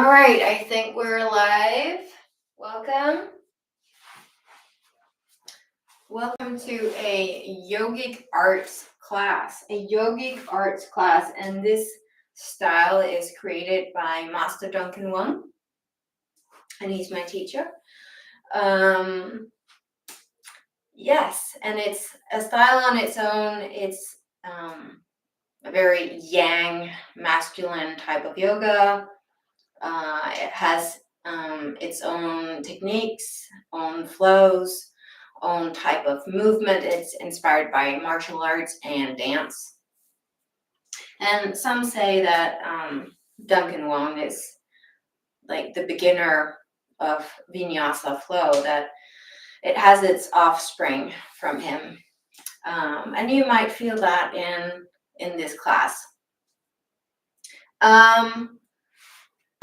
All right, I think we're live. Welcome. Welcome to a Yogic Arts class. And this style is created by Master Duncan Wong, and he's my teacher. Yes, and it's a style on its own. It's a very yang, masculine type of yoga. It has its own techniques, own flows, own type of movement. It's inspired by martial arts and dance. And some say that Duncan Wong is like the beginner of vinyasa flow, that it has its offspring from him. And you might feel that in this class.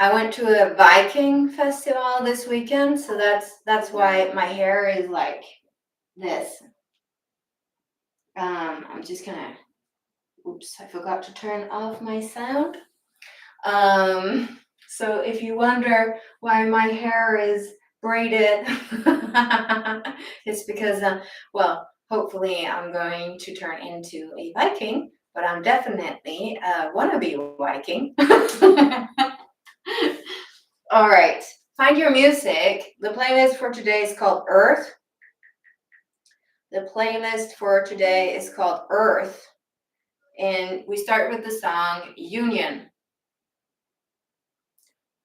I went to a Viking festival this weekend, so that's why my hair is like this. I'm just gonna, oops, I forgot to turn off my sound. So if you wonder why my hair is braided, it's because, well, hopefully I'm going to turn into a Viking, but I'm definitely a wannabe Viking. All right, find your music. The playlist for today is called Earth. And we start with the song Union.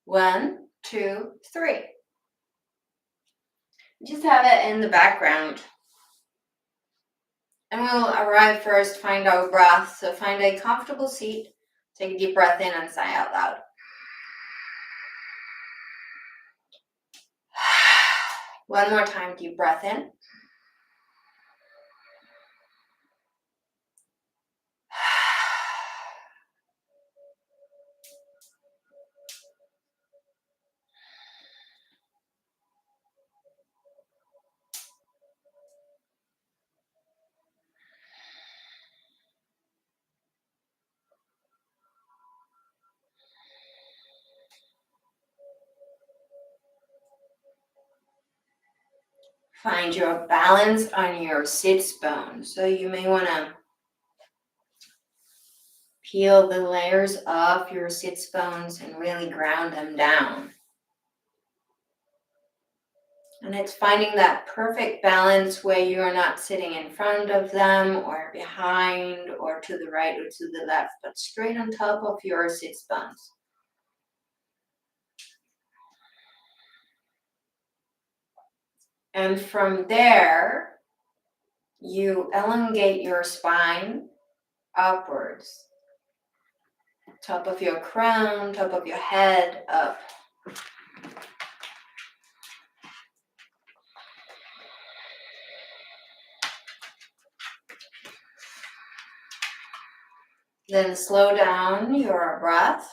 1, 2, 3. Just have it in the background. And we'll arrive first, find our breath. So find a comfortable seat, take a deep breath in and sigh out loud. One more time, deep breath in. Find your balance on your sits bone. So you may want to peel the layers off your sits bones and really ground them down. And it's finding that perfect balance where you are not sitting in front of them or behind or to the right or to the left, but straight on top of your sits bones. And from there, you elongate your spine upwards. Top of your crown, top of your head, up. Then slow down your breath.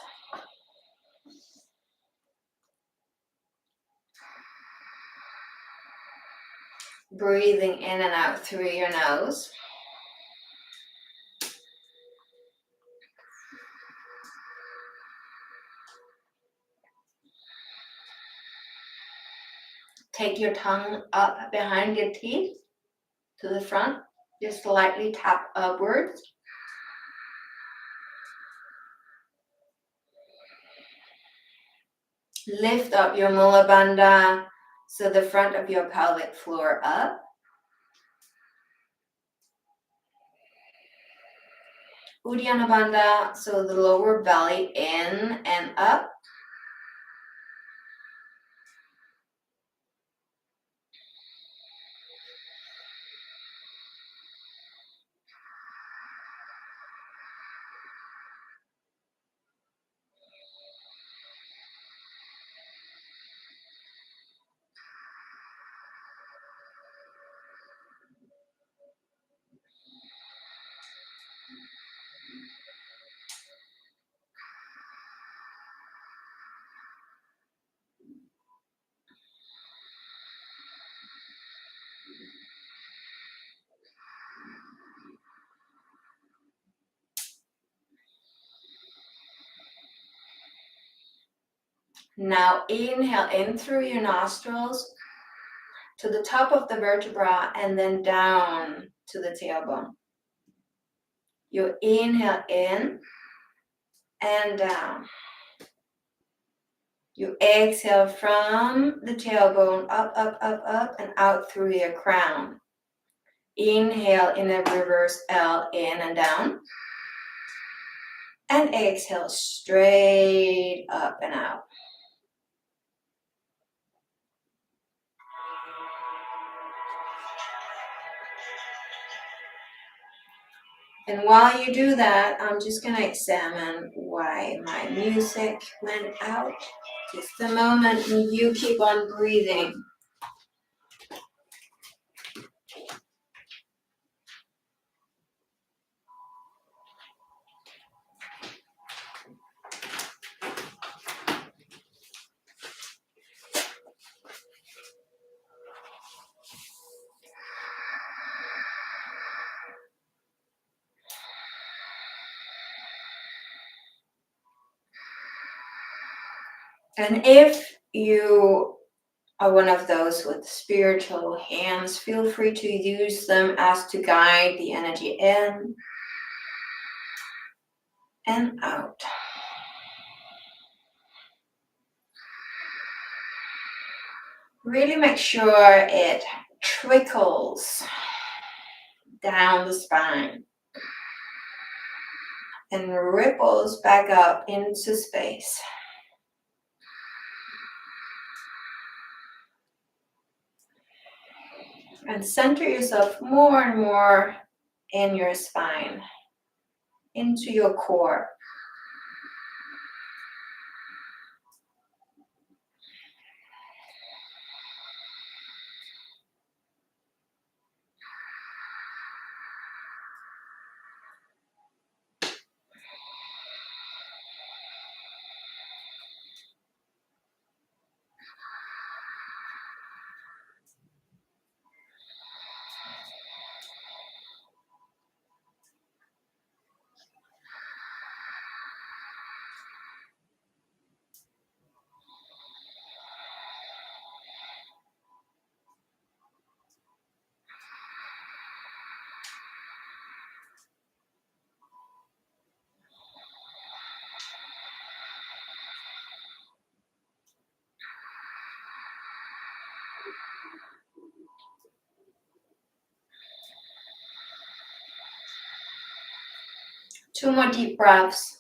Breathing in and out through your nose. Take your tongue up behind your teeth to the front. Just lightly tap upwards. Lift up your mula bandha, so the front of your pelvic floor up. Uddiyana bandha, so the lower belly in and up. Now inhale in through your nostrils to the top of the vertebra and then down to the tailbone. You inhale in and down. You exhale from the tailbone up, up, up, up, and out through your crown. Inhale in a reverse L, in and down. And exhale straight up and out. And while you do that, I'm just going to examine why my music went out. Just a moment, and you keep on breathing. And if you are one of those with spiritual hands, feel free to use them as to guide the energy in and out. Really make sure it trickles down the spine and ripples back up into space. And center yourself more and more in your spine, into your core. Two more deep breaths.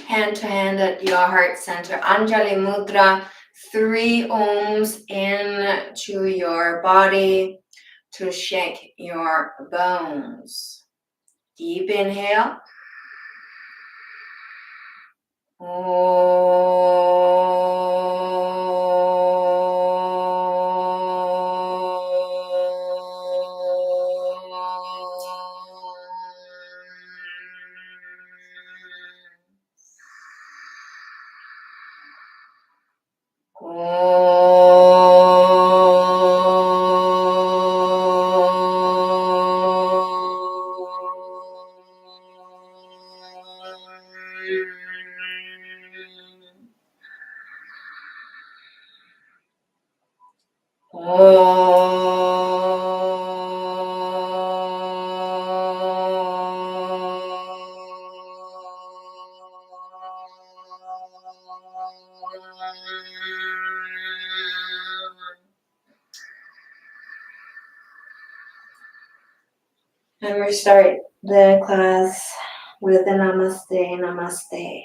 Hand to hand at your heart center. Anjali Mudra. 3 ohms into your body to shake your bones. Deep inhale. And we start the class with the Namaste, Namaste.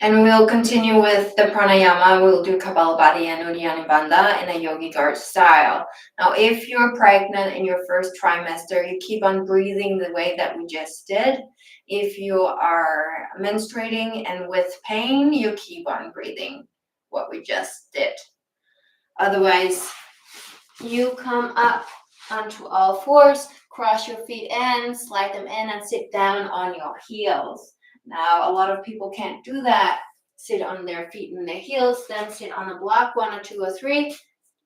And we'll continue with the pranayama. We'll do Kapalabhati and Uddiyana Bandha in a Yogic Arts style. Now, if you're pregnant in your first trimester, you keep on breathing the way that we just did. If you are menstruating and with pain, you keep on breathing what we just did. Otherwise, you come up onto all fours, cross your feet in, slide them in, and sit down on your heels. Now, a lot of people can't do that. Sit on their feet and their heels, then sit on a block, 1 or 2 or 3,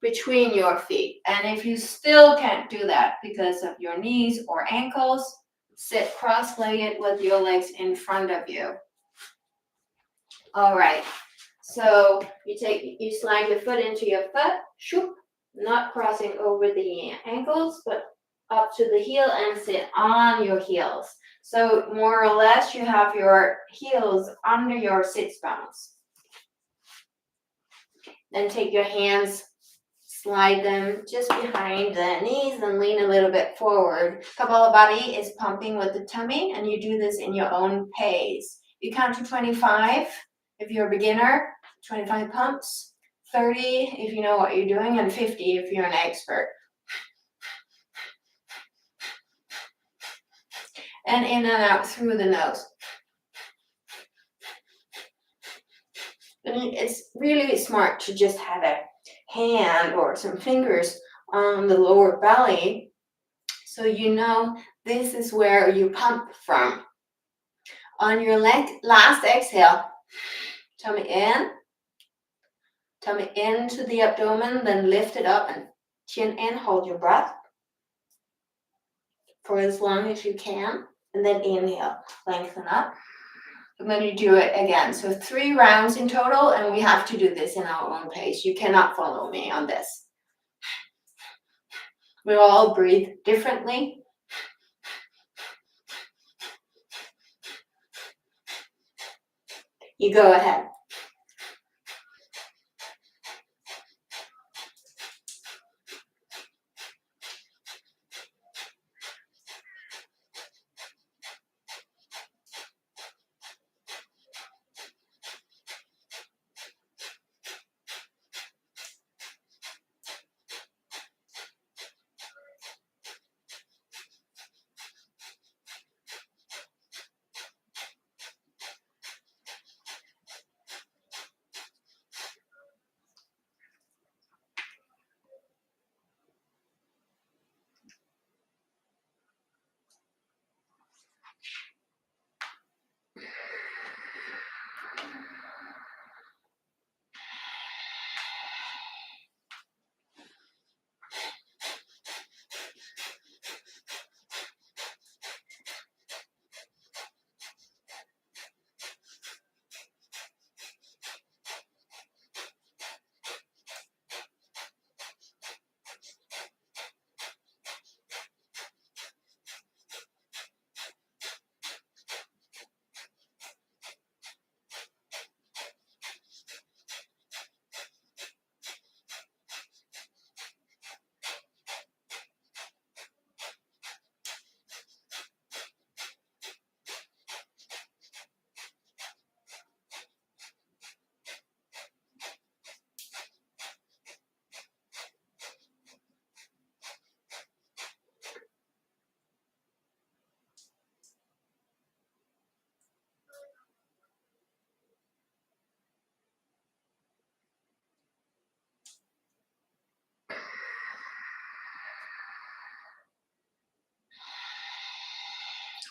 between your feet. And if you still can't do that because of your knees or ankles, sit cross-legged with your legs in front of you. All right, so you slide your foot into your foot, shoop, not crossing over the ankles, but up to the heel and sit on your heels. So more or less you have your heels under your sits bones. Then take your hands, slide them just behind the knees and lean a little bit forward. Kapalabhati is pumping with the tummy, and you do this in your own pace. You count to 25 if you're a beginner, 25 pumps, 30 if you know what you're doing, and 50 if you're an expert. And in and out through the nose. And it's really smart to just have a hand or some fingers on the lower belly so you know this is where you pump from. On your last exhale, tummy into the abdomen, then lift it up and chin in, hold your breath for as long as you can, and then inhale, lengthen up. And then you do it again. So 3 rounds in total, and we have to do this in our own pace. You cannot follow me on this. We all breathe differently. You go ahead.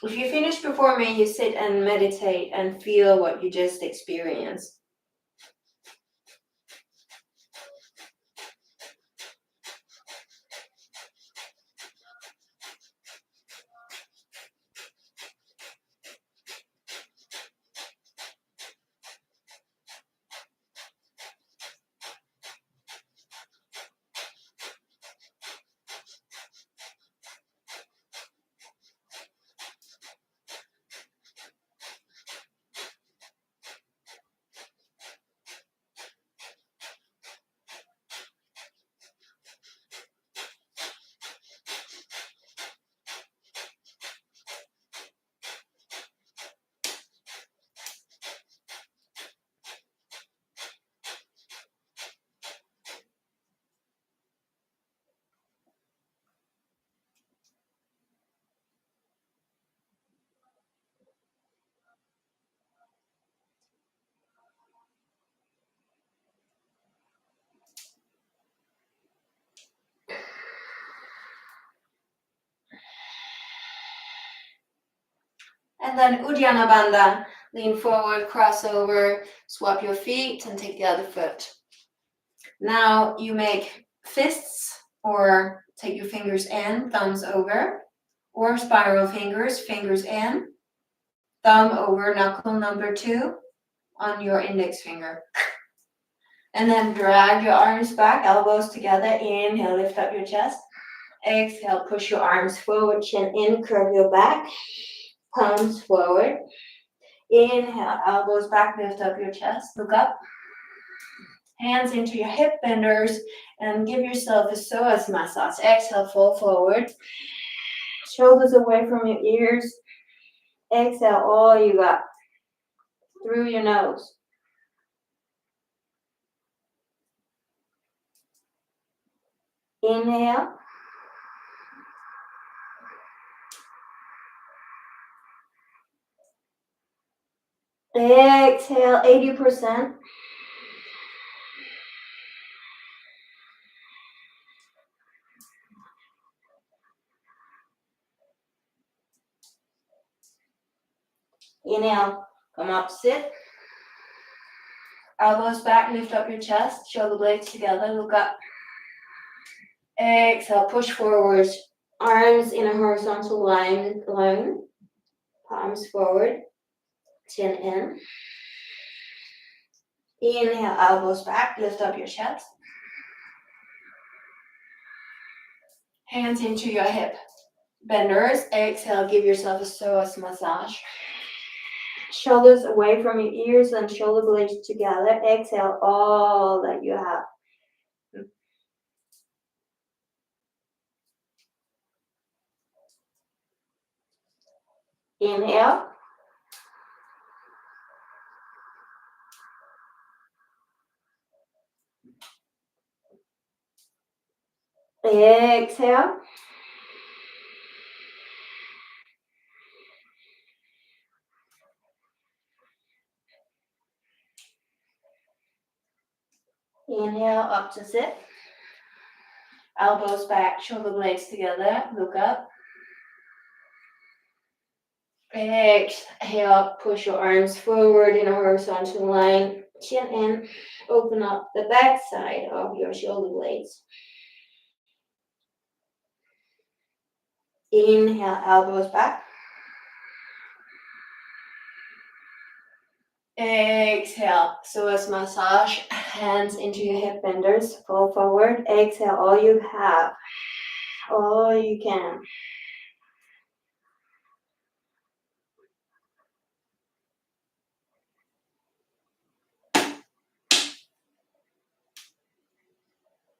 If you finish before me, you sit and meditate and feel what you just experienced. And then Uddiyana Bandha. Lean forward, cross over, swap your feet, and take the other foot. Now you make fists, or take your fingers in, thumbs over, or spiral fingers, fingers in, thumb over knuckle number 2 on your index finger. And then drag your arms back, elbows together. Inhale, lift up your chest. Exhale, push your arms forward, chin in, curve your back, palms forward. Inhale, elbows back, lift up your chest, look up. Hands into your hip benders and give yourself a psoas massage. Exhale, fall forward. Shoulders away from your ears. Exhale, all you got. Through your nose. Inhale. Exhale, 80%. Inhale, come up, sit. Elbows back, lift up your chest, shoulder blades together, look up. Exhale, push forward, arms in a horizontal line, palms forward, chin in. Inhale, elbows back, lift up your chest. Hands into your hip benders. Exhale, give yourself a psoas massage. Shoulders away from your ears and shoulder blades together. Exhale all that you have. Inhale. Exhale. Inhale, up to sit. Elbows back, shoulder blades together, look up. Exhale, push your arms forward in a horizontal line, chin in, open up the back side of your shoulder blades. Inhale, elbows back. Exhale, psoas massage, hands into your hip benders, fall forward. Exhale, all you have, all you can.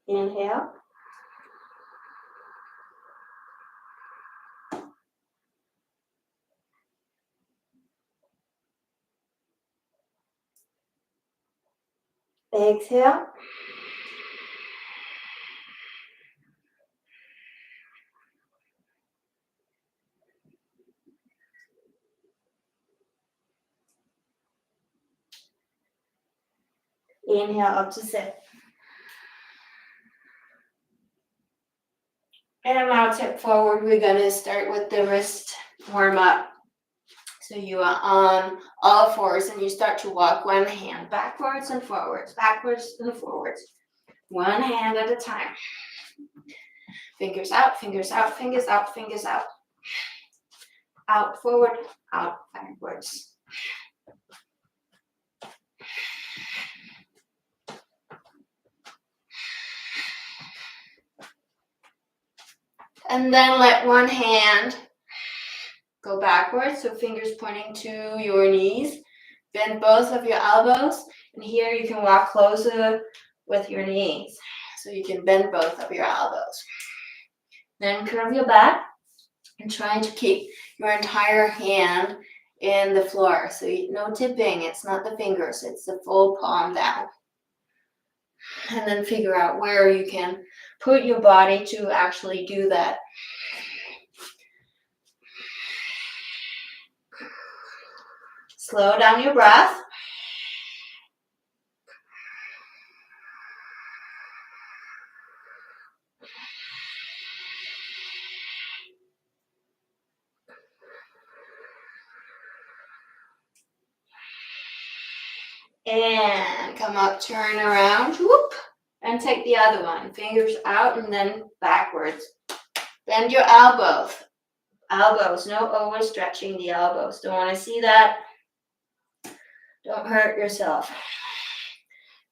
Inhale. Exhale. Inhale, up to sit. And now tip forward. We're going to start with the wrist warm up. So you are on all fours and you start to walk one hand backwards and forwards, backwards and forwards. One hand at a time. Fingers out, fingers out, fingers out, fingers out. Out, forward, out, backwards. And then let one hand go backwards, so fingers pointing to your knees. Bend both of your elbows, and here you can walk closer with your knees. So you can bend both of your elbows. Then curve your back and try to keep your entire hand in the floor. So no tipping, it's not the fingers, it's the full palm down. And then figure out where you can put your body to actually do that. Slow down your breath. And come up, turn around, whoop, and take the other one. Fingers out and then backwards. Bend your elbows. Elbows, no overstretching the elbows. Don't want to see that. Don't hurt yourself.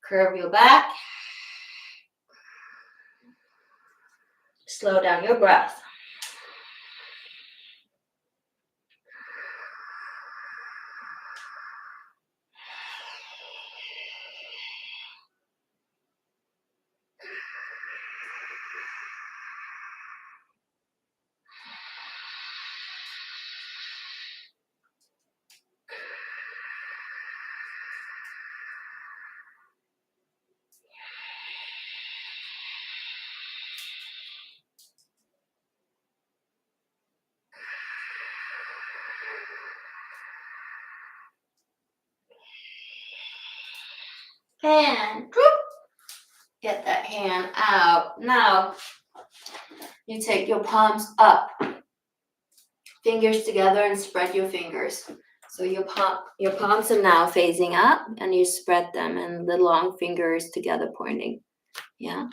Curve your back. Slow down your breath. And whoop, get that hand out. Now, you take your palms up, fingers together, and spread your fingers. So your palms are now facing up, and you spread them, and the long fingers together pointing. Yeah.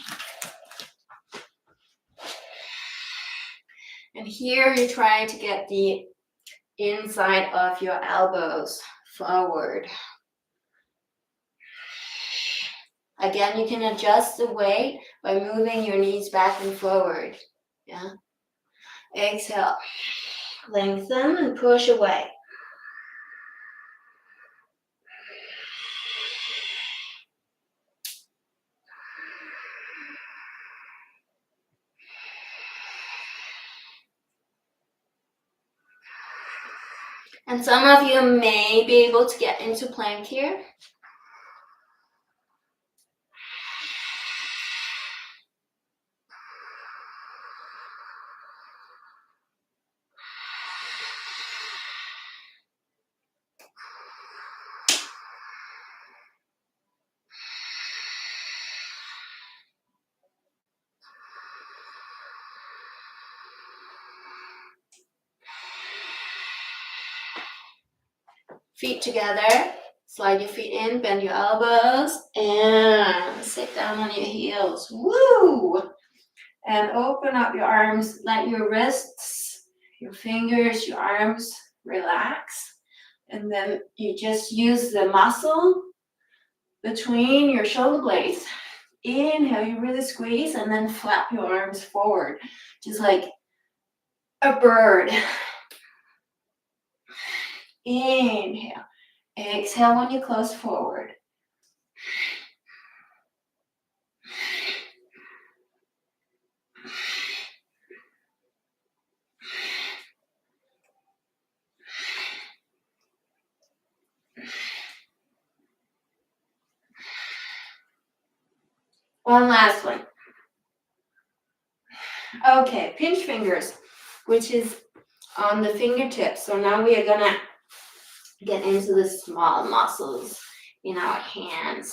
And here you're trying to get the inside of your elbows forward. Again, you can adjust the weight by moving your knees back and forward. Yeah. Exhale. Lengthen and push away. And some of you may be able to get into plank here. Feet together, slide your feet in, bend your elbows, and sit down on your heels. Woo! And open up your arms, let your wrists, your fingers, your arms relax. And then you just use the muscle between your shoulder blades. Inhale, you really squeeze, and then flap your arms forward, just like a bird. Inhale. Exhale when you close forward. One last one. Okay, pinch fingers, which is on the fingertips. So now we are gonna get into the small muscles in our hands.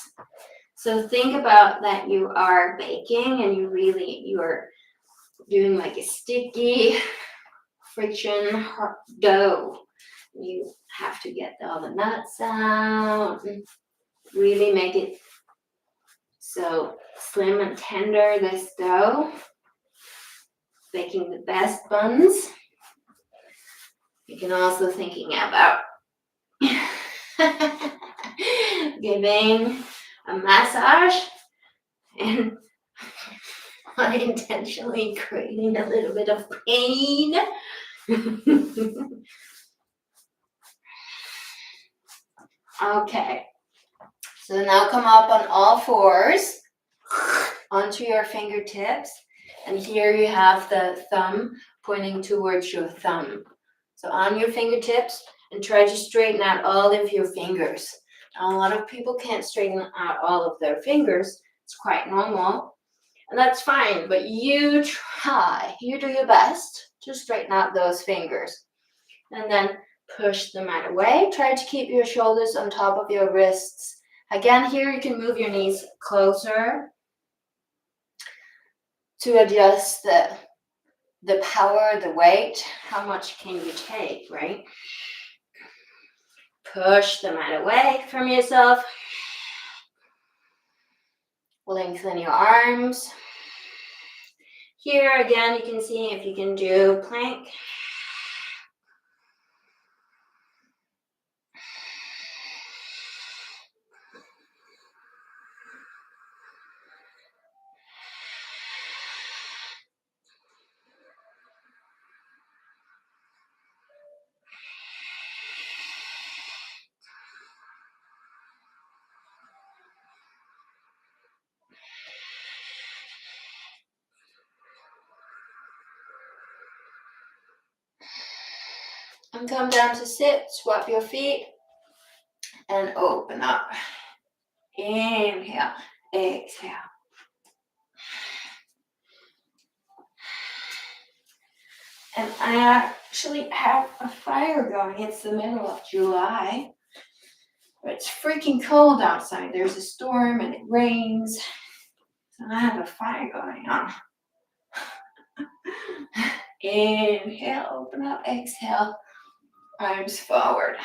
So think about that you are baking and you're doing like a sticky friction dough. You have to get all the nuts out and really make it so slim and tender, this dough. Making the best buns. You can also thinking about giving a massage and unintentionally creating a little bit of pain. Okay, so now come up on all fours onto your fingertips, and here you have the thumb pointing towards your thumb. So on your fingertips, and try to straighten out all of your fingers. Now, a lot of people can't straighten out all of their fingers. It's quite normal, and that's fine, but you try. You do your best to straighten out those fingers. And then push the mat away. Try to keep your shoulders on top of your wrists. Again, here you can move your knees closer to adjust the power, the weight. How much can you take, right? Push the mat away from yourself. Lengthen your arms. Here again, you can see if you can do plank. And come down to sit, swap your feet, and open up. Inhale, exhale. And I actually have a fire going. It's the middle of July. But it's freaking cold outside. There's a storm and it rains. So I have a fire going on. Inhale, open up, exhale. Arms forward.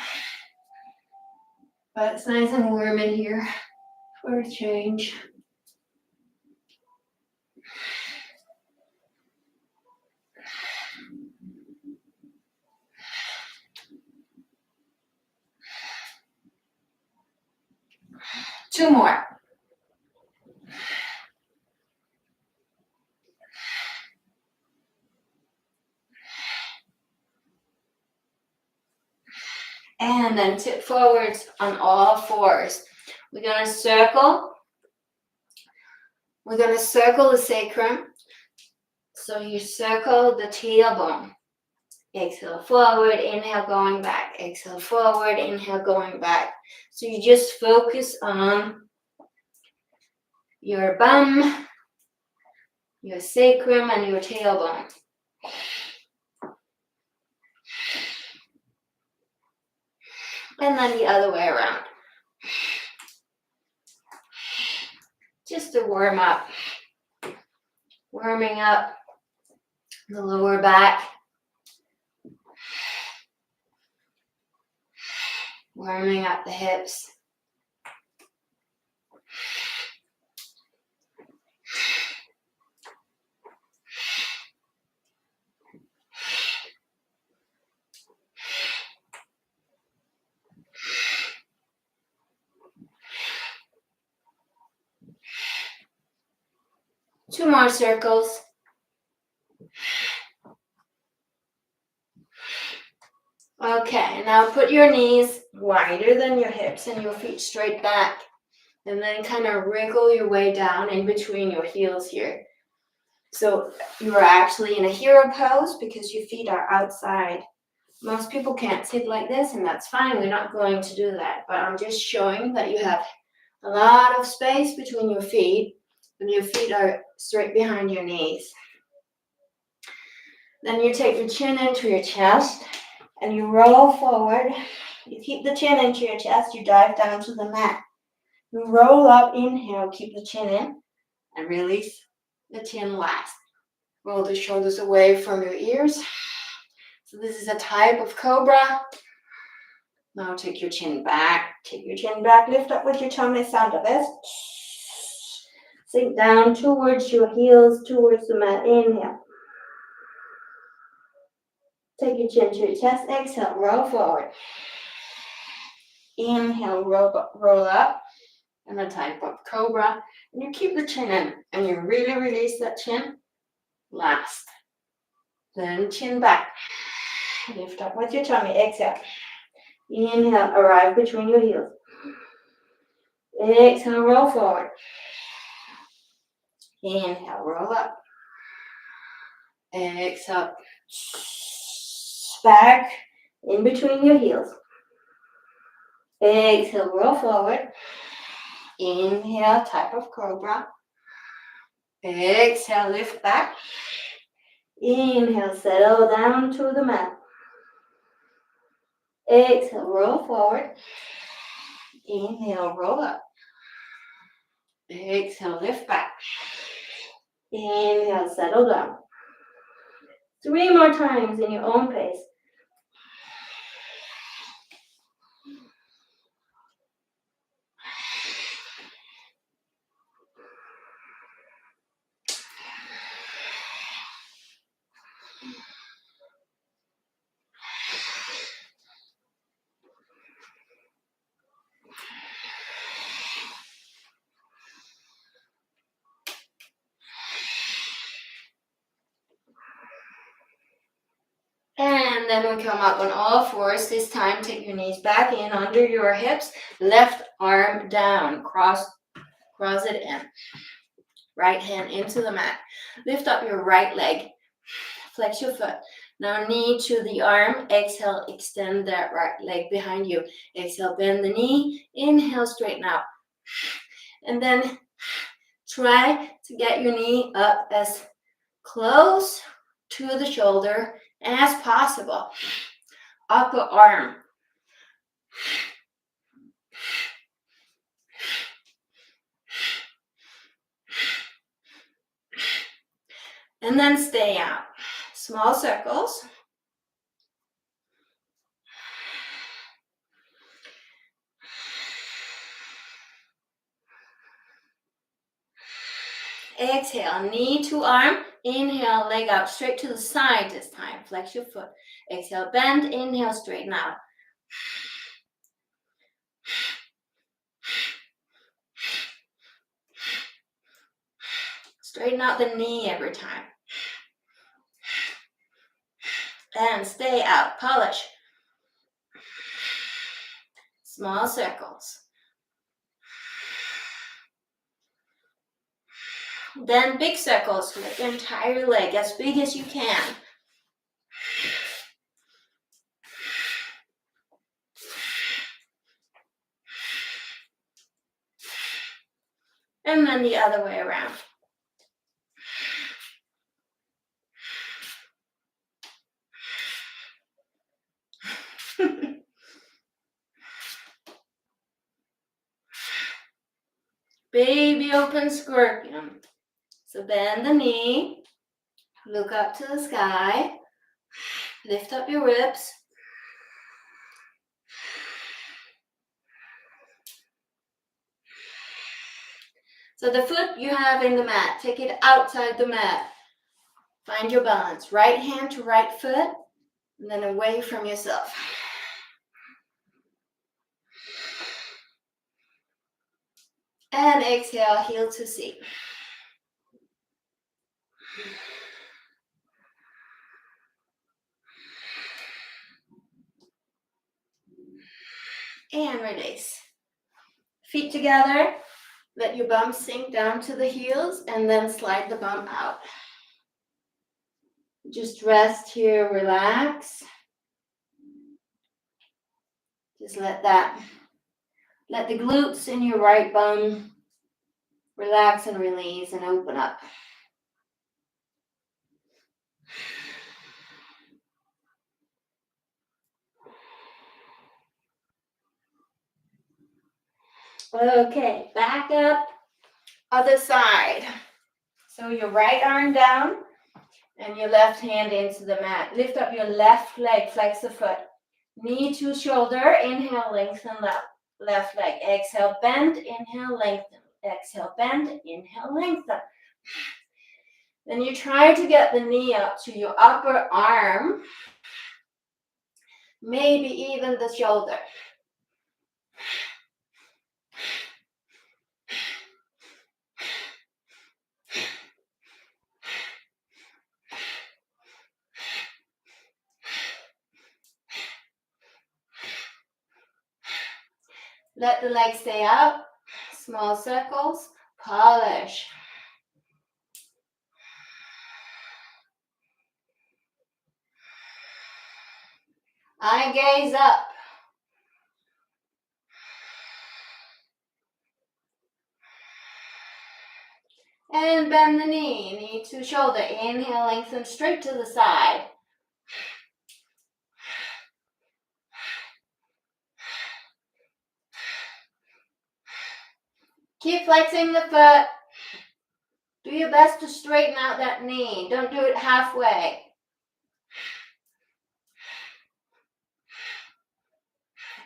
But it's nice and warm in here for a change. Two more. And then tip forwards on all fours. We're going to circle. We're going to circle the sacrum. So you circle the tailbone. Exhale forward, inhale going back. Exhale forward, inhale going back. So you just focus on your bum, your sacrum, and your tailbone. And then the other way around. Just to warm up. Warming up the lower back. Warming up the hips. Two more circles. Okay, now put your knees wider than your hips and your feet straight back. And then kind of wriggle your way down in between your heels here. So you are actually in a hero pose because your feet are outside. Most people can't sit like this, and that's fine. We're not going to do that. But I'm just showing that you have a lot of space between your feet, and your feet are straight behind your knees. Then you take your chin into your chest, and you roll forward. You keep the chin into your chest. You dive down to the mat. You roll up, inhale, keep the chin in, and release the chin last. Roll the shoulders away from your ears. So this is a type of cobra. Now take your chin back. Take your chin back. Lift up with your tummy, sound of this. Sink down towards your heels, towards the mat. Inhale. Take your chin to your chest. Exhale, roll forward. Inhale, roll up. And a type of cobra. And you keep the chin in. And you really release that chin last. Then chin back. Lift up with your tummy. Exhale. Inhale, arrive between your heels. Exhale, roll forward. Inhale, roll up. Exhale, back in between your heels. Exhale, roll forward. Inhale, type of cobra. Exhale, lift back. Inhale, settle down to the mat. Exhale, roll forward. Inhale, roll up. Exhale, lift back. Inhale, settle down. 3 more times in your own pace. then we come up on all fours. This time, take your knees back in under your hips. Left arm down. Cross it in. Right hand into the mat. Lift up your right leg. Flex your foot. Now knee to the arm. Exhale, extend that right leg behind you. Exhale, bend the knee. Inhale, straighten out. And then try to get your knee up as close to the shoulder as possible. Upper arm. And then stay out. Small circles. Exhale, knee to arm. Inhale, leg out straight to the side this time. Flex your foot. Exhale, bend. Inhale, straighten out. Straighten out the knee every time. And stay out. Polish. Small circles. Then big circles with the entire leg, as big as you can. And then the other way around. Baby open scorpion. So bend the knee, look up to the sky, lift up your ribs. So the foot you have in the mat, take it outside the mat. Find your balance. Right hand to right foot, and then away from yourself. And exhale, heel to seat. And release. Feet together. Let your bum sink down to the heels and then slide the bum out. Just rest here, relax. Just let the glutes in your right bum relax and release and open up. Okay, back up, other side. So your right arm down and your left hand into the mat. Lift up your left leg, flex the foot. Knee to shoulder, inhale, lengthen left leg. Exhale, bend, inhale, lengthen. Exhale, bend, inhale, lengthen. Then you try to get the knee up to your upper arm, maybe even the shoulder. Let the leg stay up, small circles, polish. Eye gaze up. And bend the knee to shoulder. Inhale, lengthen straight to the side. Keep flexing the foot. Do your best to straighten out that knee. Don't do it halfway.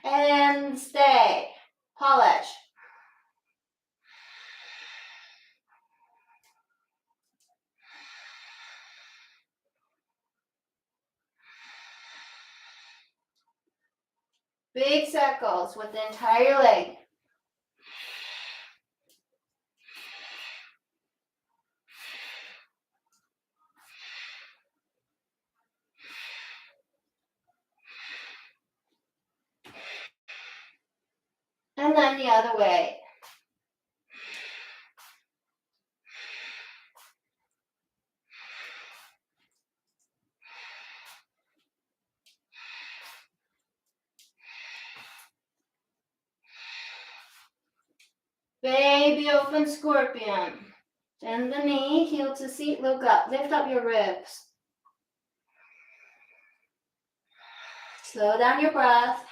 And stay. Polish. Big circles with the entire leg. the other way. Baby open scorpion. Bend the knee, heel to seat, look up. Lift up your ribs. Slow down your breath.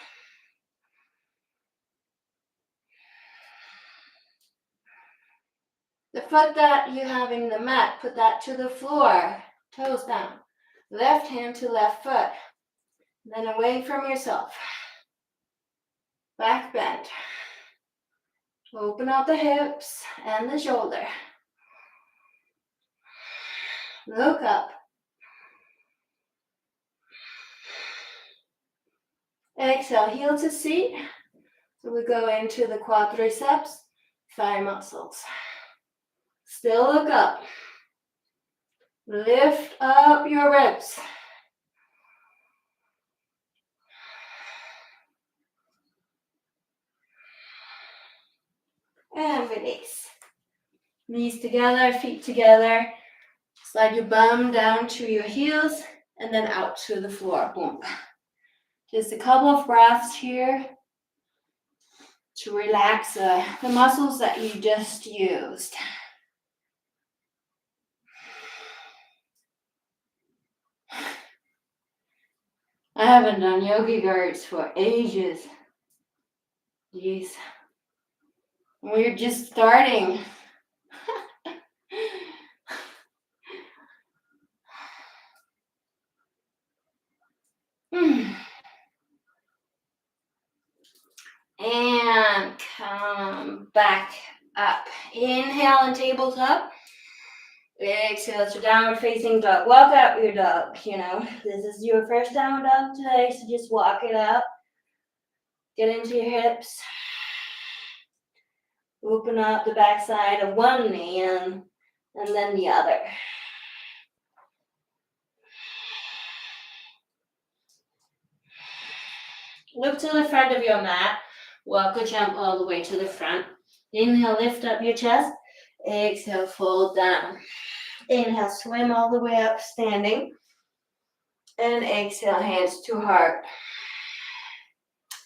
The foot that you have in the mat, put that to the floor. Toes down. Left hand to left foot. Then away from yourself. Back bend. Open up the hips and the shoulder. Look up. Exhale, heel to seat. So we go into the quadriceps, thigh muscles. Still look up. Lift up your ribs. And release. Knees together, feet together. Slide your bum down to your heels and then out to the floor. Boom. Just a couple of breaths here to relax the muscles that you just used. I haven't done Yogic Arts for ages. Jeez. We're just starting. And come back up. Inhale and tabletop. Exhale to downward facing dog. Walk out your dog. You know, this is your first down dog today, so just walk it out. Get into your hips. Open up the back side of one knee and then the other. Look to the front of your mat. Walk or jump all the way to the front. Inhale, lift up your chest. Exhale, fold down. Inhale, swim all the way up, standing. And exhale, hands to heart.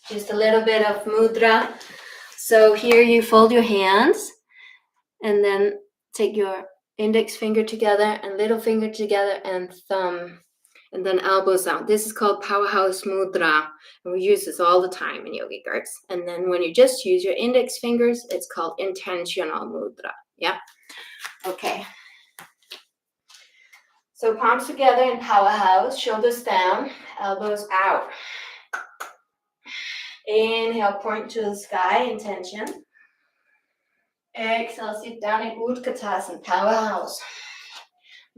Just a little bit of mudra. So here you fold your hands and then take your index finger together and little finger together and thumb. And then elbows down. This is called powerhouse mudra. And we use this all the time in Yogic Arts. And then when you just use your index fingers, it's called intentional mudra. Yeah? Okay. So palms together in powerhouse, shoulders down, elbows out. Inhale, point to the sky, intention. Exhale, sit down in Utkatasana, powerhouse.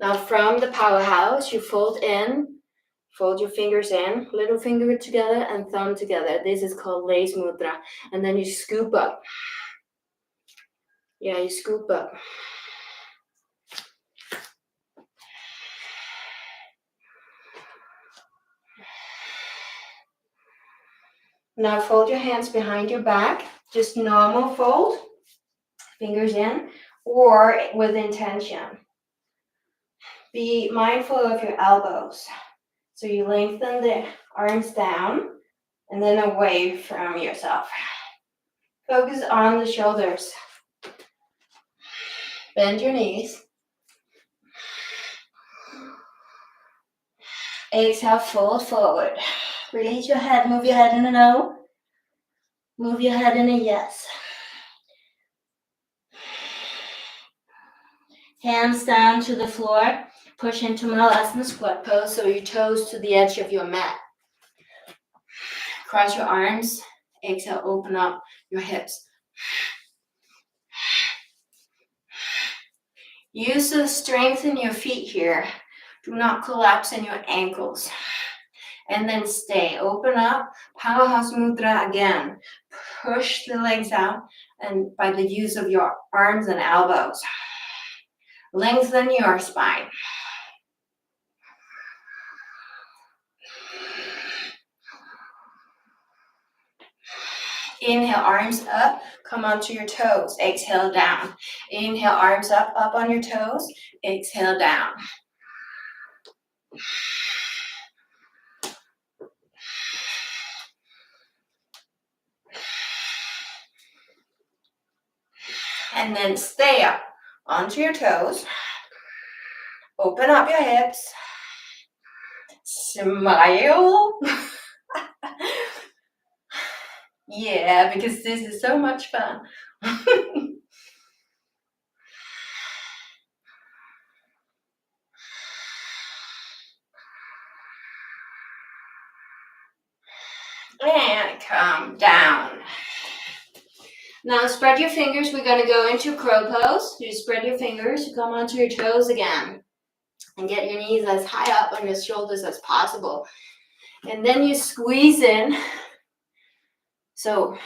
Now from the powerhouse, you fold your fingers in, little finger together and thumb together. This is called lace mudra. And then you scoop up. Yeah, you scoop up. Now fold your hands behind your back, just normal fold, fingers in, or with intention. Be mindful of your elbows. So you lengthen the arms down and then away from yourself. Focus on the shoulders. Bend your knees. Exhale, fold forward. Release your head, move your head in a no. Move your head in a yes. Hands down to the floor. Push into Malasana squat pose, so your toes to the edge of your mat. Cross your arms. Exhale, open up your hips. Use the strength in your feet here. Do not collapse in your ankles. And then stay. Open up. Powerhouse mudra again. Push the legs out and by the use of your arms and elbows. Lengthen your spine. Inhale, arms up, come onto your toes. Exhale, down. Inhale, arms up, up on your toes. Exhale, down. And then stay up onto your toes. Open up your hips. Smile. Yeah, because this is so much fun. And come down. Now spread your fingers. We're going to go into crow pose. You spread your fingers. You come onto your toes again. And get your knees as high up on your shoulders as possible. And then you squeeze in. So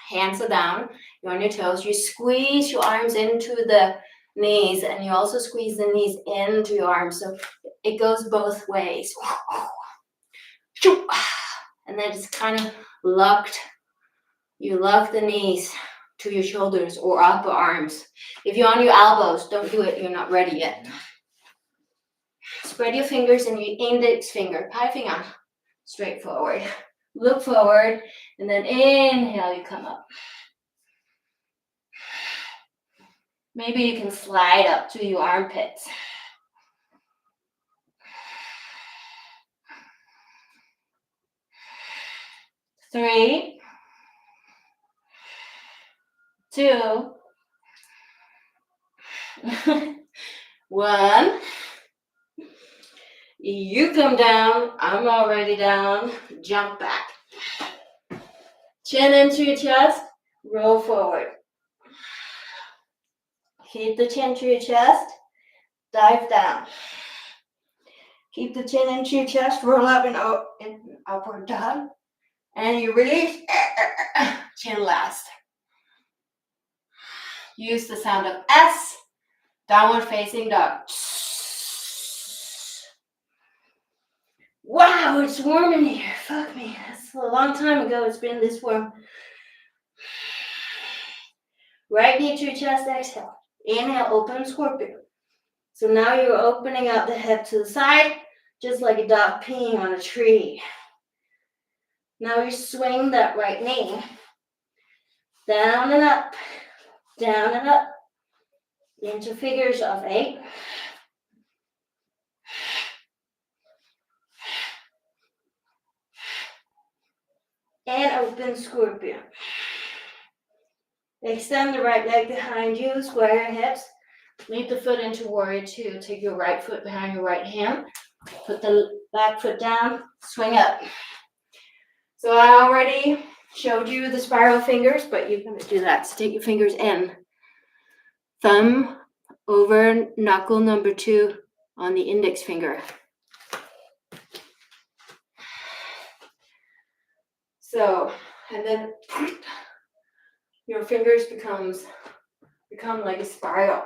hands are down. You're on your toes. You squeeze your arms into the knees. And you also squeeze the knees into your arms. So it goes both ways. And then it's kind of locked. You lock the knees to your shoulders or upper arms. If you're on your elbows, don't do it. You're not ready yet. Spread your fingers and your index finger, pie finger, straight forward. Look forward, and then inhale, you come up. Maybe you can slide up to your armpits. Three, two, one. You come down, I'm already down, jump back. Chin into your chest, roll forward. Keep the chin to your chest, dive down. Keep the chin into your chest, roll up in upward dog. And you release, chin last. Use the sound of S, downward facing dog. Wow, it's warm in here. Fuck me. That's a long time ago it's been this warm. Right knee to your chest, exhale. Inhale, open scorpion. So now you're opening out the head to the side, just like a dog peeing on a tree. Now you swing that right knee. Down and up, into figures of 8. And open scorpion. Extend the right leg behind you, square your hips. Lead the foot into warrior 2. Take your right foot behind your right hand. Put the back foot down, swing up. So I already showed you the spiral fingers, but you're going to do that. So take your fingers in. Thumb over knuckle number 2 on the index finger. So, and then your fingers become like a spiral.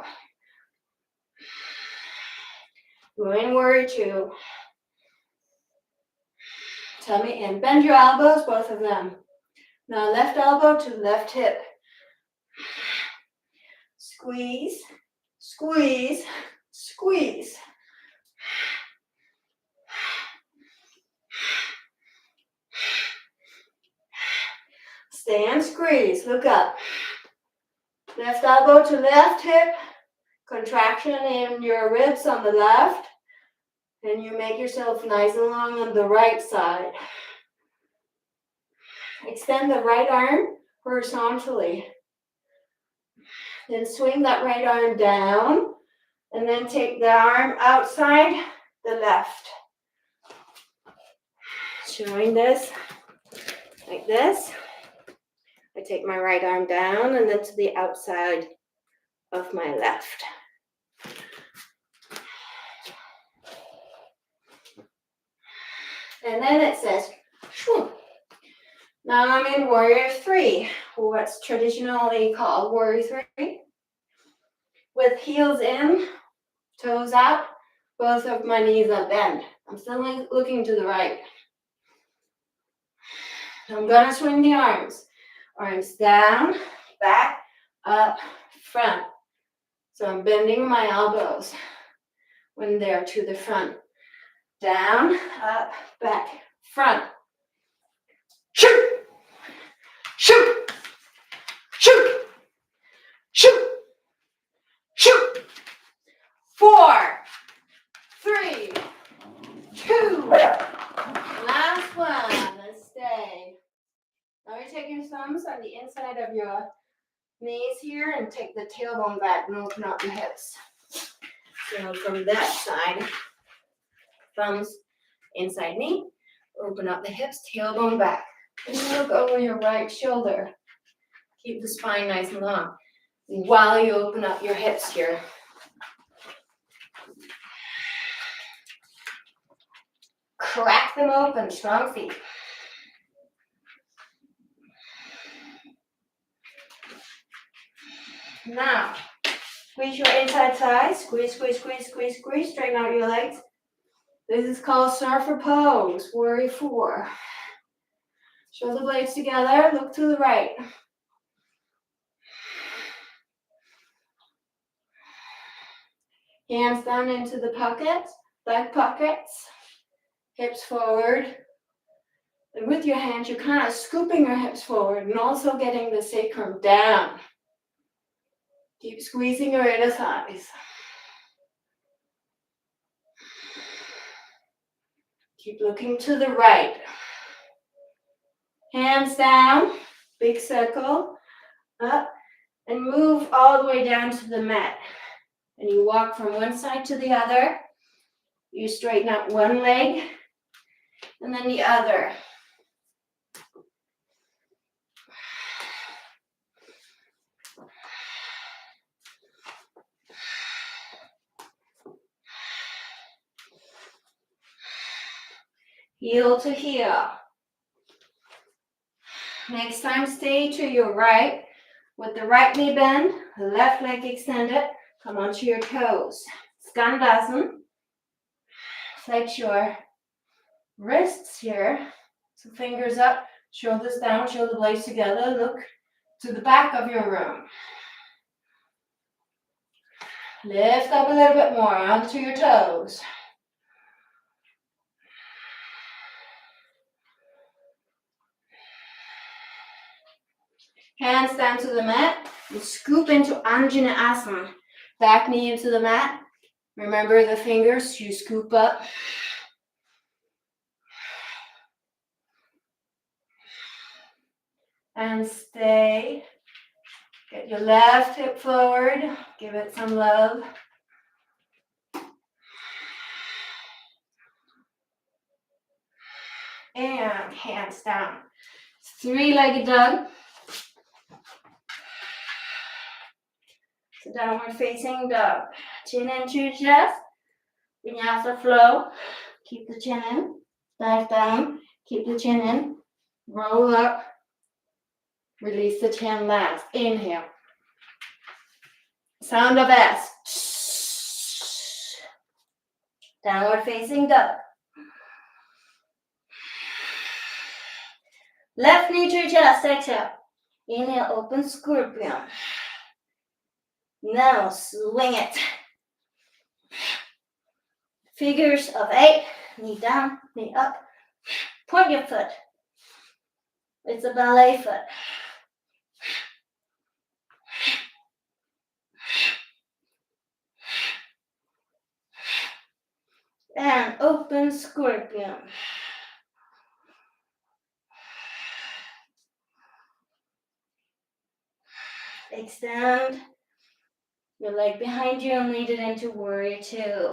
Go in warrior 2. Tummy in. Bend your elbows, both of them. Now left elbow to left hip. Squeeze, squeeze, squeeze. Stay and squeeze. Look up. Left elbow to left hip. Contraction in your ribs on the left. And you make yourself nice and long on the right side. Extend the right arm horizontally. Then swing that right arm down. And then take the arm outside the left. Showing this like this. I take my right arm down and then to the outside of my left. And then it says, shoo. Now I'm in warrior 3, what's traditionally called warrior 3. With heels in, toes out, both of my knees are bent. I'm still looking to the right. I'm gonna swing the arms Arms down, back, up, front. So I'm bending my elbows when they're to the front. Down, up, back, front. Shoot! Shoot! Shoot! Shoot! Shoot! 4, 3, 2. Last one. Let's stay. Now you take your thumbs on the inside of your knees here and take the tailbone back and open up your hips. So from that side, thumbs inside knee, open up the hips, tailbone back. And look over your right shoulder. Keep the spine nice and long while you open up your hips here. Crack them open, strong feet. Now, squeeze your inside thighs. Squeeze, squeeze, squeeze, squeeze, squeeze. Straighten out your legs. This is called surfer pose, warrior 4. Shoulder blades together, look to the right. Hands down into the pockets, back pockets, hips forward. And with your hands, you're kind of scooping your hips forward and also getting the sacrum down. Keep squeezing your inner thighs. Keep looking to the right. Hands down, big circle, up, and move all the way down to the mat. And you walk from one side to the other. You straighten out one leg and then the other. Heel to heel. Next time, stay to your right with the right knee bend, left leg extended. Come onto your toes. Skandasana. Flex your wrists here. So fingers up, shoulders down, shoulder blades together. Look to the back of your room. Lift up a little bit more onto your toes. Hands down to the mat. You scoop into Koundinyasana. Back knee into the mat. Remember the fingers, you scoop up. And stay. Get your left hip forward. Give it some love. And hands down. Three-legged dog. So downward facing dog. Chin into your chest. Vinyasa flow. Keep the chin in. Dive down. Keep the chin in. Roll up. Release the chin last. Inhale. Sound of S. Downward facing dog. Left knee to your chest. Exhale. Inhale, open scorpion. Now swing it. Figures of 8. Knee down, knee up. Point your foot. It's a ballet foot. And open scorpion. Extend your leg behind you and lead it into warrior 2.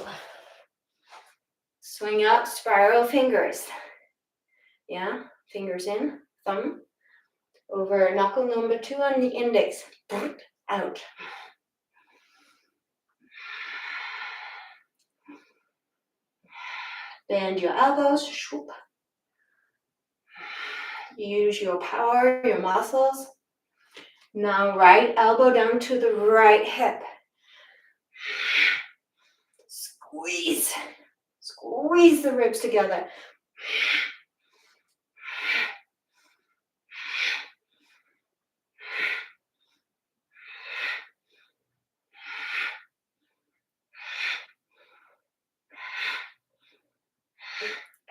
Swing up, spiral fingers. Yeah, fingers in, thumb over knuckle number 2 on the index. Out. Bend your elbows. Swoop. Use your power, your muscles. Now right elbow down to the right hip. Squeeze. Squeeze the ribs together.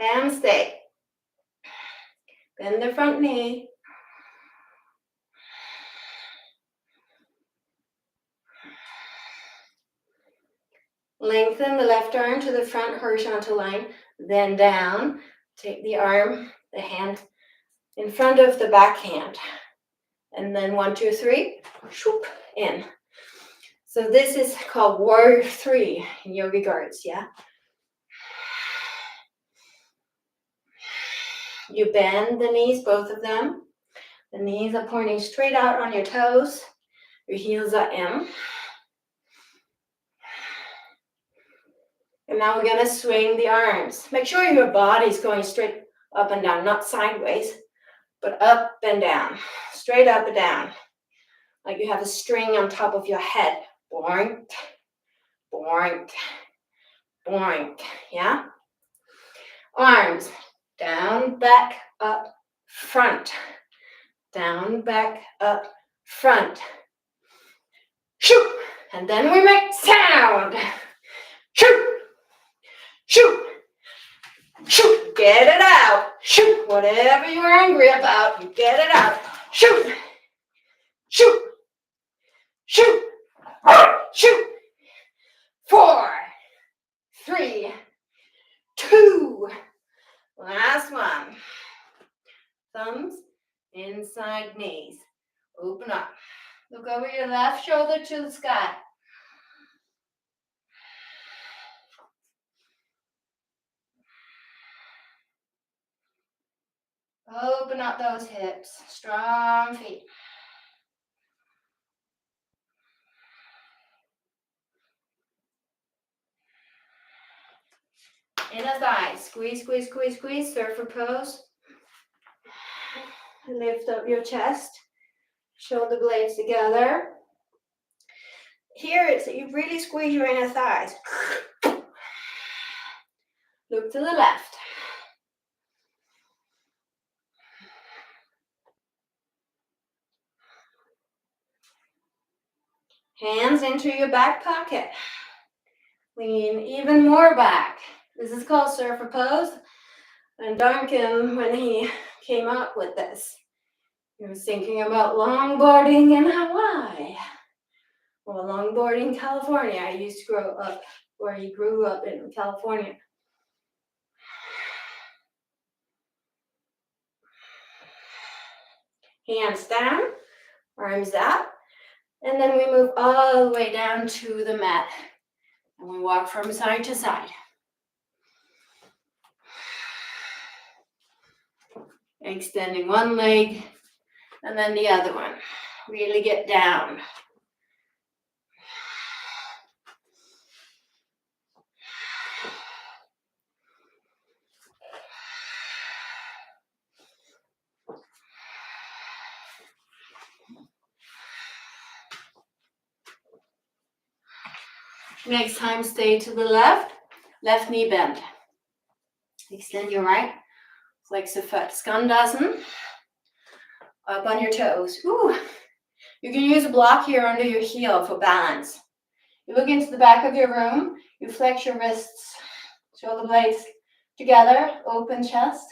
and stay. Bend the front knee. Lengthen the left arm to the front horizontal line, then down. Take the arm, the hand in front of the back hand. And then 1, 2, 3, shoop, in. So this is called Warrior 3 in Yogic Arts, yeah? You bend the knees, both of them. The knees are pointing straight out on your toes. Your heels are in. And now we're going to swing the arms. Make sure your body's going straight up and down, not sideways, but up and down. Straight up and down. Like you have a string on top of your head. Boink, boink, boink. Yeah? Arms down, back, up, front. Down, back, up, front. Shoot! And then we make sound. Shoot! Shoot! Shoot! Get it out! Shoot! Whatever you're angry about, you get it out. Shoot! Shoot! Shoot! Shoot! 4, 3, 2. Last one. Thumbs inside knees. Open up. Look over your left shoulder to the sky. Open up those hips. Strong feet. Inner thighs. Squeeze, squeeze, squeeze, squeeze. Surfer pose. Lift up your chest. Shoulder blades together. Here it's you really squeeze your inner thighs. Look to the left. Hands into your back pocket. Lean even more back. This is called surfer pose. And Duncan, when he came up with this, he was thinking about longboarding in Hawaii. Well, longboarding in California. I used to grow up where he grew up in California. Hands down, arms up. And then we move all the way down to the mat. And we walk from side to side. Extending one leg and then the other one. Really get down. Next time, stay to the left. Left knee bend. Extend your right. Flex the foot. Skandasana. Up on your toes. Ooh. You can use a block here under your heel for balance. You look into the back of your room. You flex your wrists. Shoulder blades together. Open chest.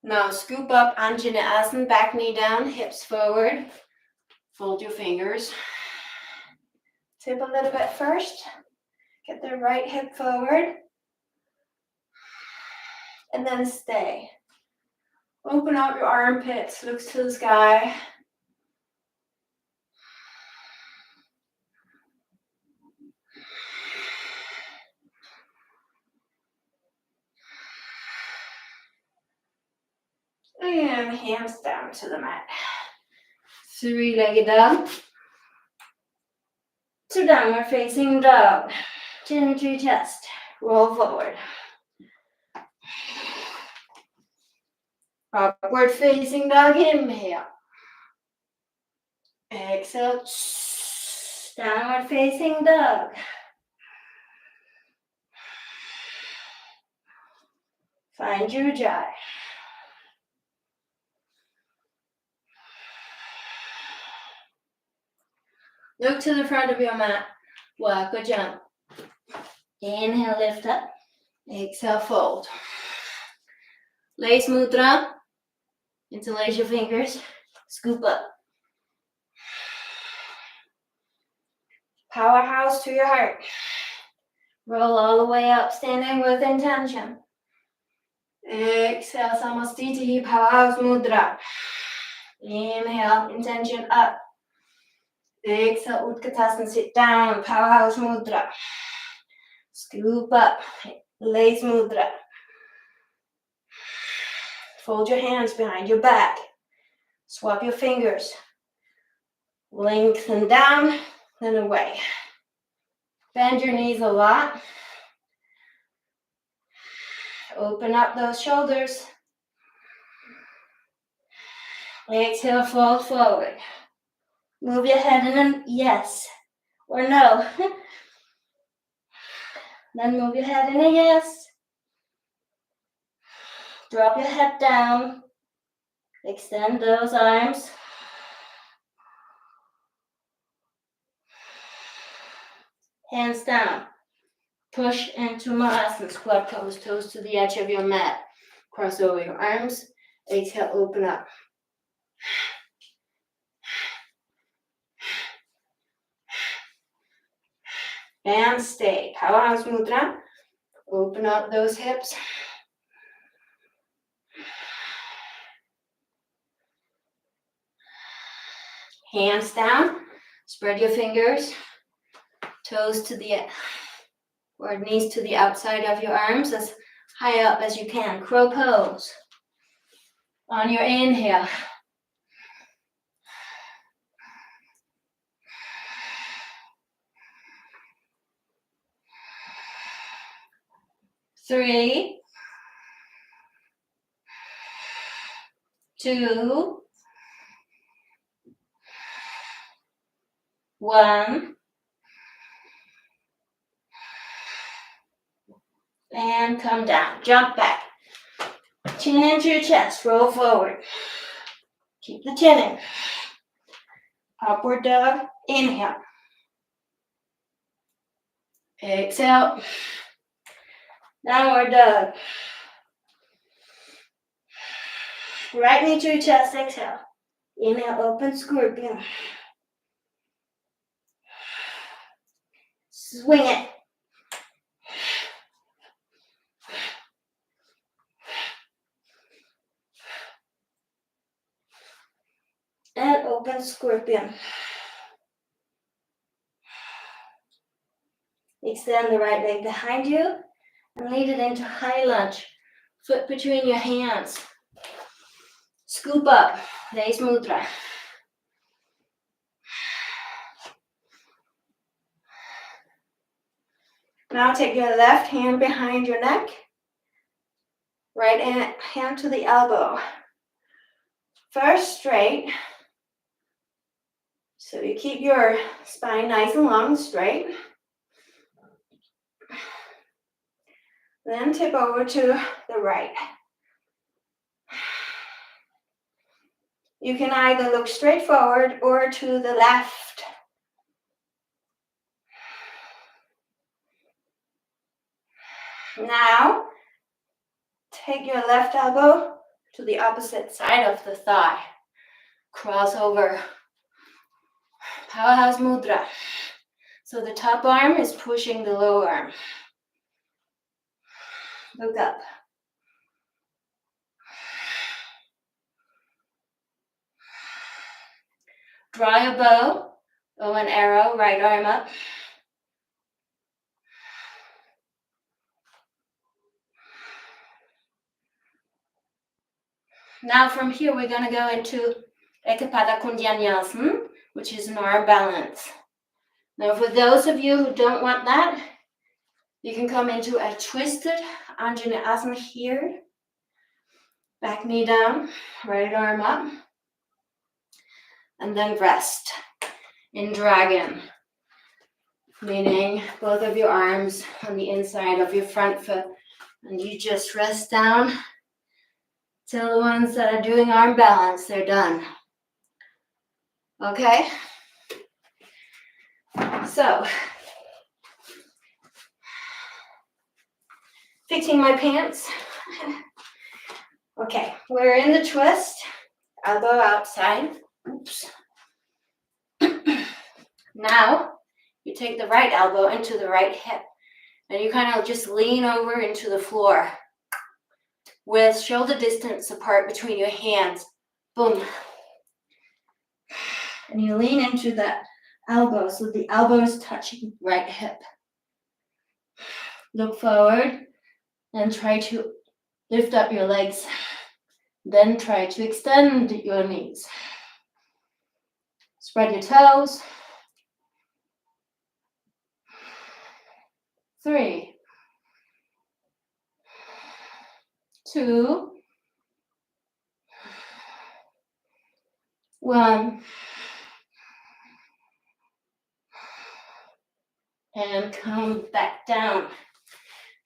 Now scoop up Koundinyasana, back knee down, hips forward. Fold your fingers. Tip a little bit first. Get the right hip forward. And then stay. Open up your armpits, look to the sky. And hands down to the mat. 3-legged dog. To downward facing dog. Chin into your chest. Roll forward. Upward facing dog. Inhale. Exhale. Downward facing dog. Find your ujjayi. Look to the front of your mat. Walk or jump. Inhale, lift up. Exhale, fold. Lace mudra. Interlace your fingers. Scoop up. Powerhouse to your heart. Roll all the way up, standing with intention. Exhale, Samastiti, Powerhouse Mudra. Inhale, intention up. Exhale, Utkatasana, sit down, Powerhouse Mudra. Scoop up, Lace Mudra. Fold your hands behind your back. Swap your fingers. Lengthen down, then away. Bend your knees a lot. Open up those shoulders. Exhale, fold forward. Move your head in a yes or no. Then move your head in a yes. Drop your head down. Extend those arms. Hands down. Push into Malasana, squat pose, toes to the edge of your mat. Cross over your arms. Exhale, open up. And stay. Powerhouse Mudra. Open up those hips. Hands down. Spread your fingers. Toes to the or knees to the outside of your arms, as high up as you can. Crow pose. On your inhale. Three, 2, 1. And come down. Jump back. Chin into your chest. Roll forward. Keep the chin in. Upward dog. Inhale. Exhale. Downward dog. Right knee to your chest. Exhale. Inhale. Open scorpion. Swing it. And open scorpion. Extend the right leg behind you and lead it into high lunge. Foot between your hands. Scoop up. Lace mudra. Now take your left hand behind your neck. Right hand to the elbow. First straight. So you keep your spine nice and long and straight. Then tip over to the right. You can either look straight forward or to the left. Now, take your left elbow to the opposite side of the thigh. Cross over. Powerhouse Mudra. So the top arm is pushing the lower arm. Look up. Draw your bow, bow and arrow, right arm up. Now from here, we're going to go into Koundinyasana, which is an arm balance. Now for those of you who don't want that, you can come into a twisted Koundinyasana here. Back knee down, right arm up. And then rest in dragon, meaning both of your arms on the inside of your front foot And you just rest down till the ones that are doing arm balance, they're done. Okay? So, fixing my pants. Okay, we're in the twist. Elbow outside. Oops. Now, you take the right elbow into the right hip. And you kind of just lean over into the floor with shoulder distance apart between your hands. Boom. And you lean into that elbow so the elbow is touching right hip. Look forward and try to lift up your legs. Then try to extend your knees. Spread your toes. 3, 2, 1. And come back down.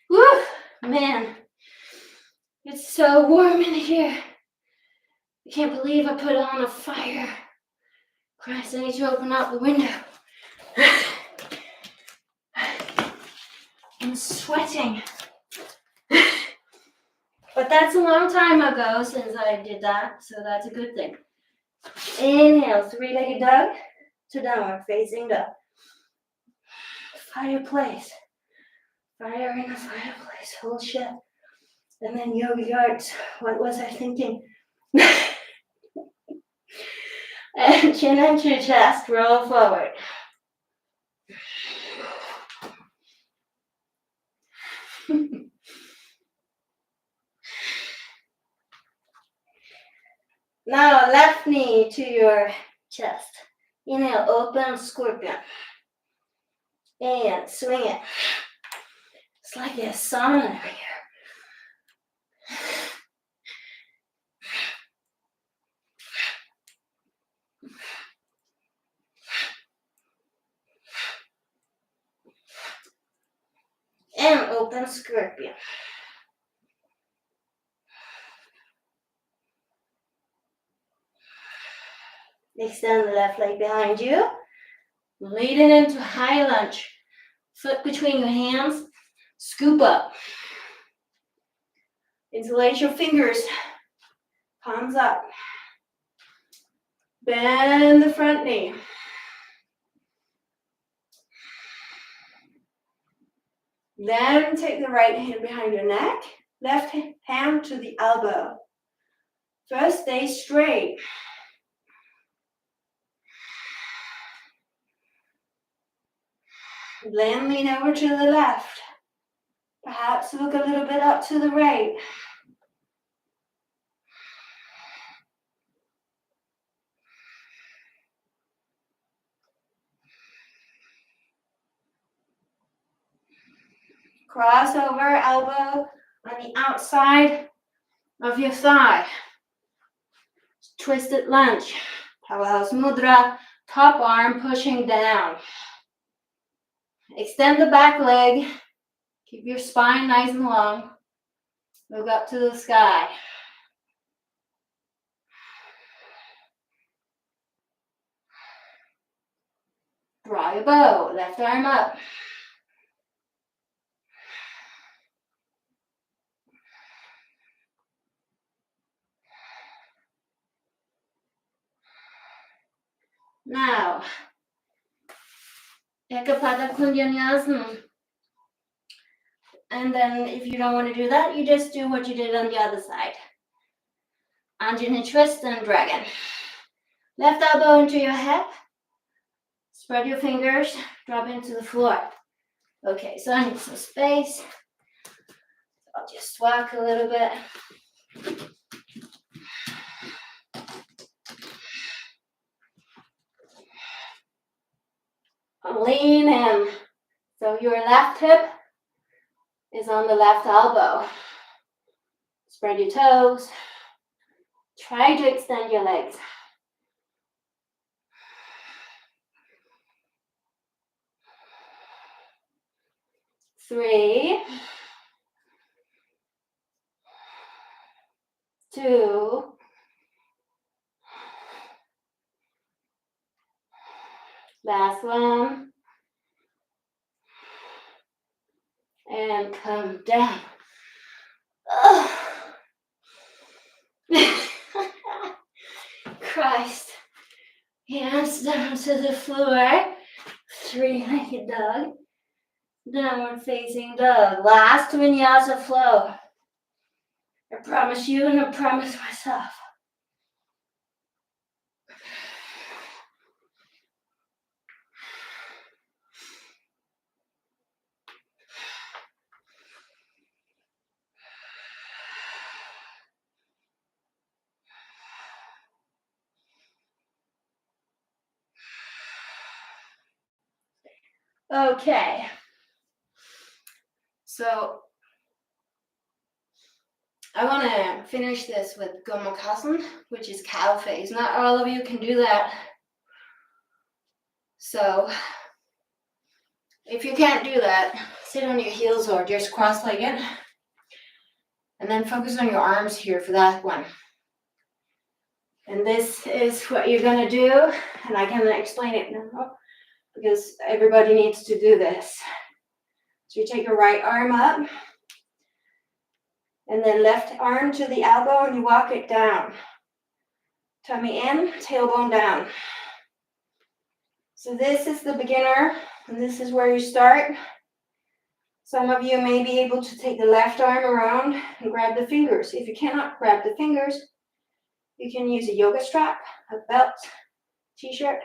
Woo, man, it's so warm in here. I can't believe I put on a fire. Christ, I need to open up the window. I'm sweating. But that's a long time ago since I did that, so that's a good thing. Inhale, 3-legged dog to downward facing dog. Fireplace. Fire in a fireplace. Whole shit. And then Yogic Arts. What was I thinking? And chin into your chest. Roll forward. Now left knee to your chest. Inhale, open scorpion. And swing it. It's like a sauna here. And open scorpion. Extend the left leg behind you. Lead it into high lunge. Foot between your hands. Scoop up. Interlace your fingers. Palms up. Bend the front knee. Then take the right hand behind your neck. Left hand to the elbow. First, stay straight. Then lean over to the left. Perhaps look a little bit up to the right. Cross over elbow on the outside of your thigh. Twisted lunge. Powerhouse Mudra. Top arm pushing down. Extend the back leg. Keep your spine nice and long. Look up to the sky. Draw your bow. Left arm up. Now, Koundinyasana. And then if you don't want to do that, you just do what you did on the other side. Anjali twist and dragon. Left elbow into your hip. Spread your fingers. Drop into the floor. Okay, so I need some space. I'll just walk a little bit. Lean in. So your left hip is on the left elbow. Spread your toes. Try to extend your legs. Three, 2. Last one. And come down. Christ. Hands down to the floor. 3-legged dog. Downward facing dog. Last vinyasa flow. I promise you and I promise myself. Okay. So I want to finish this with Gomakasana, which is cow face. Not all of you can do that. So if you can't do that, sit on your heels or just cross-legged. And then focus on your arms here for that one. And this is what you're going to do. And I can explain it now because everybody needs to do this. So you take your right arm up. And then left arm to the elbow and you walk it down. Tummy in, tailbone down. So this is the beginner, and this is where you start. Some of you may be able to take the left arm around and grab the fingers. If you cannot grab the fingers, you can use a yoga strap, a belt, t-shirt.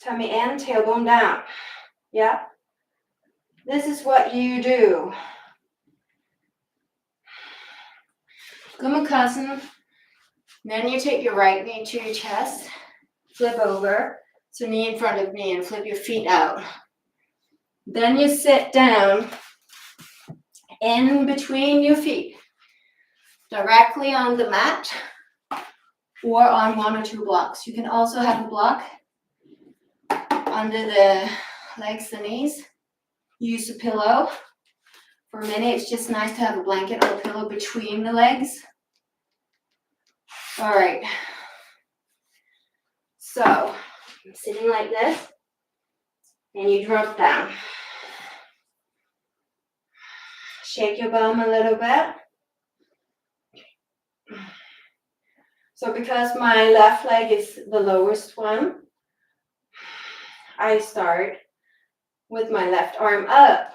Tummy in, tailbone down. Yeah? This is what you do. Gomakasana. Then you take your right knee to your chest, flip over, so knee in front of knee, and flip your feet out. Then you sit down in between your feet, directly on the mat or on 1 or 2 blocks. You can also have a block under the legs, the knees. Use a pillow. For a minute, it's just nice to have a blanket or a pillow between the legs. All right. So, I'm sitting like this, and you drop down. Shake your bum a little bit. So because my left leg is the lowest one, I start with my left arm up.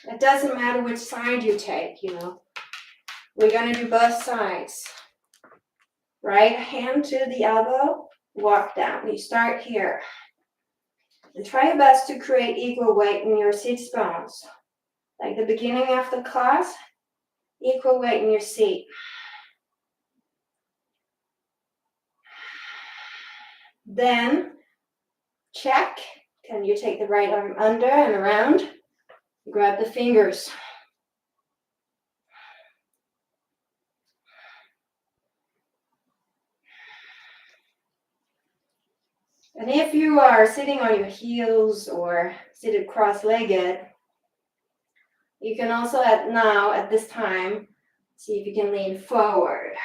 It doesn't matter which side you take, you know. We're going to do both sides. Right hand to the elbow, walk down. You start here. And try your best to create equal weight in your sit bones. Like the beginning of the class, equal weight in your seat. Then, check. Can you take the right arm under and around? Grab the fingers. And if you are sitting on your heels or seated cross-legged, you can also at this time, see if you can lean forward.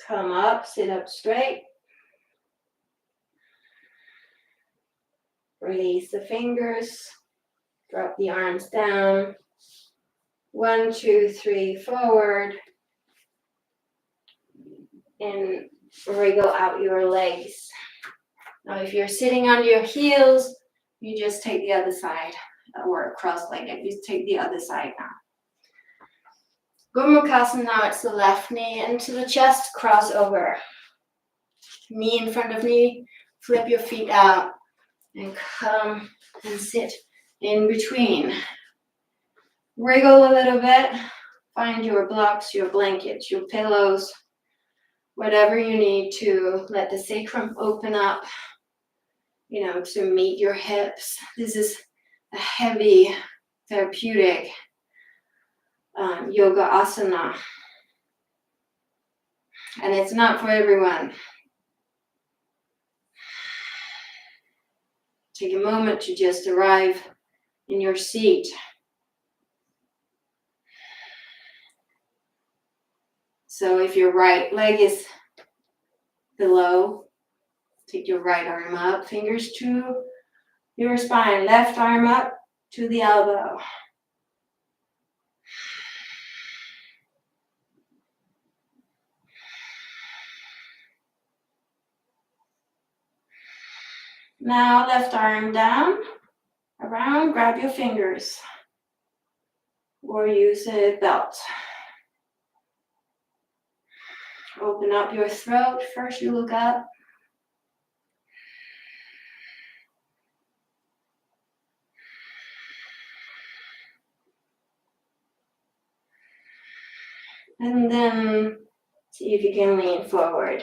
Come up, sit up straight. Release the fingers. Drop the arms down. 1, 2, 3, forward. And wriggle out your legs. Now, if you're sitting on your heels, you just take the other side, or cross-legged. You take the other side now. Gomakasana, now it's the left knee into the chest, cross over. Knee in front of knee, flip your feet out and come and sit in between. Wriggle a little bit. Find your blocks, your blankets, your pillows, whatever you need to let the sacrum open up, to meet your hips. This is a heavy, therapeutic yoga asana. And it's not for everyone. Take a moment to just arrive in your seat. So if your right leg is below, take your right arm up, fingers to your spine, left arm up to the elbow. Now left arm down, around, grab your fingers, or use a belt. Open up your throat. First you look up. And then see if you can lean forward.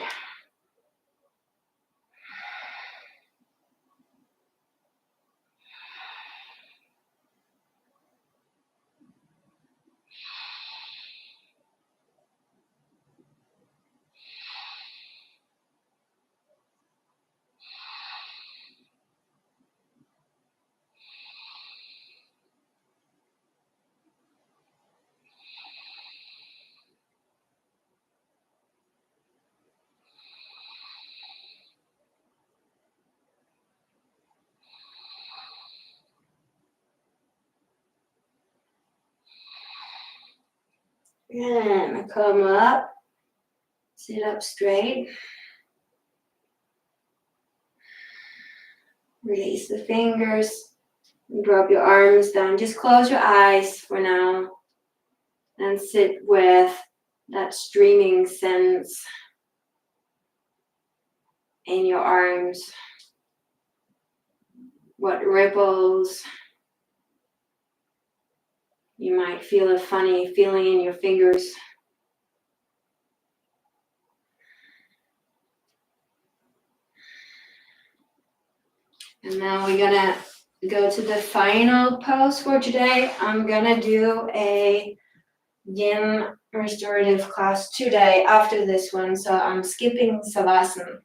And come up, sit up straight. Release the fingers, and drop your arms down. Just close your eyes for now and sit with that streaming sense in your arms. What ripples? You might feel a funny feeling in your fingers. And now we're gonna go to the final pose for today. I'm gonna do a yin restorative class today after this one, so I'm skipping Savasana.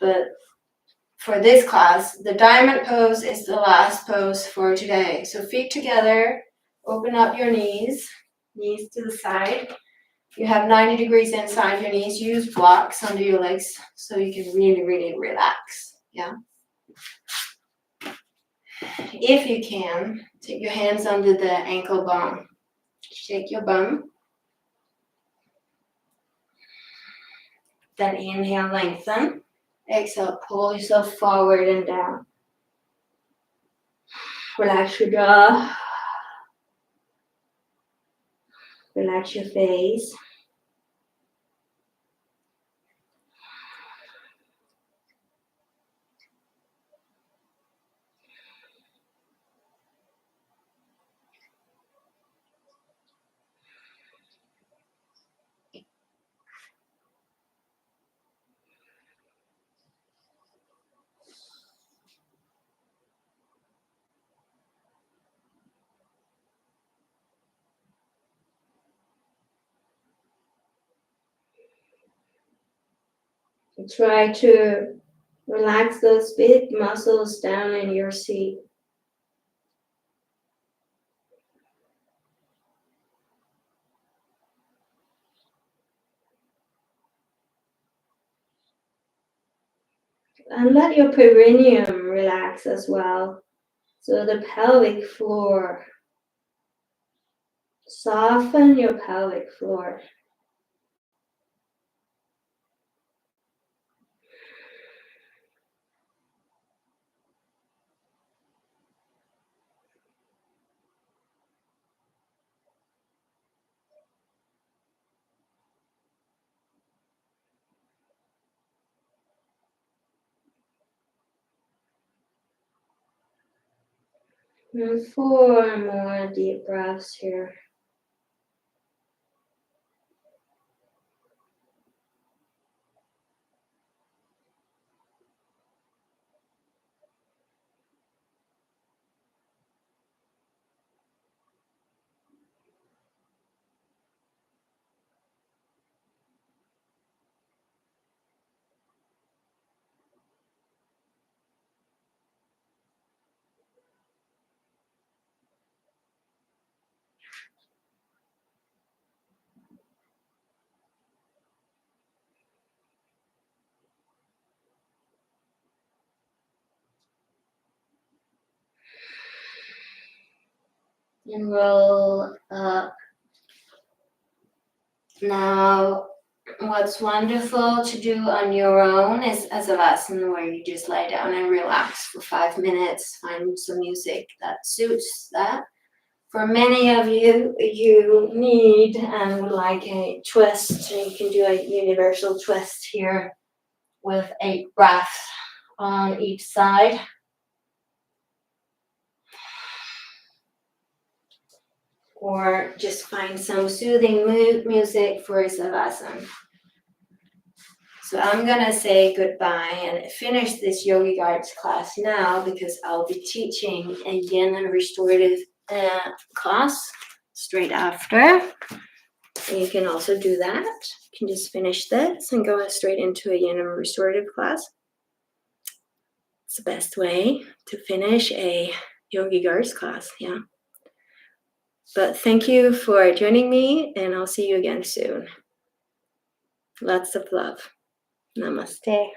But for this class, the diamond pose is the last pose for today. So feet together, open up your knees to the side. You have 90 degrees inside your knees. Use blocks under your legs so you can really, really relax. Yeah. If you can, take your hands under the ankle bone. Shake your bum. Then inhale, lengthen. Exhale, pull yourself forward and down. Relax your jaw. Relax your face. Try to relax those big muscles down in your seat. And let your perineum relax as well. So the pelvic floor. Soften your pelvic floor. And 4 more deep breaths here. And roll up. Now, what's wonderful to do on your own is Asavasana, where you just lie down and relax for 5 minutes, find some music that suits that. For many of you, you need and would like a twist. You can do a universal twist here with 8 breaths on each side. Or just find some soothing music for Savasana. So I'm gonna say goodbye and finish this Yogic Arts class now because I'll be teaching a yin and restorative class straight after. And you can also do that. You can just finish this and go straight into a yin and restorative class. It's the best way to finish a Yogic Arts class, yeah. But thank you for joining me, and I'll see you again soon. Lots of love. Namaste.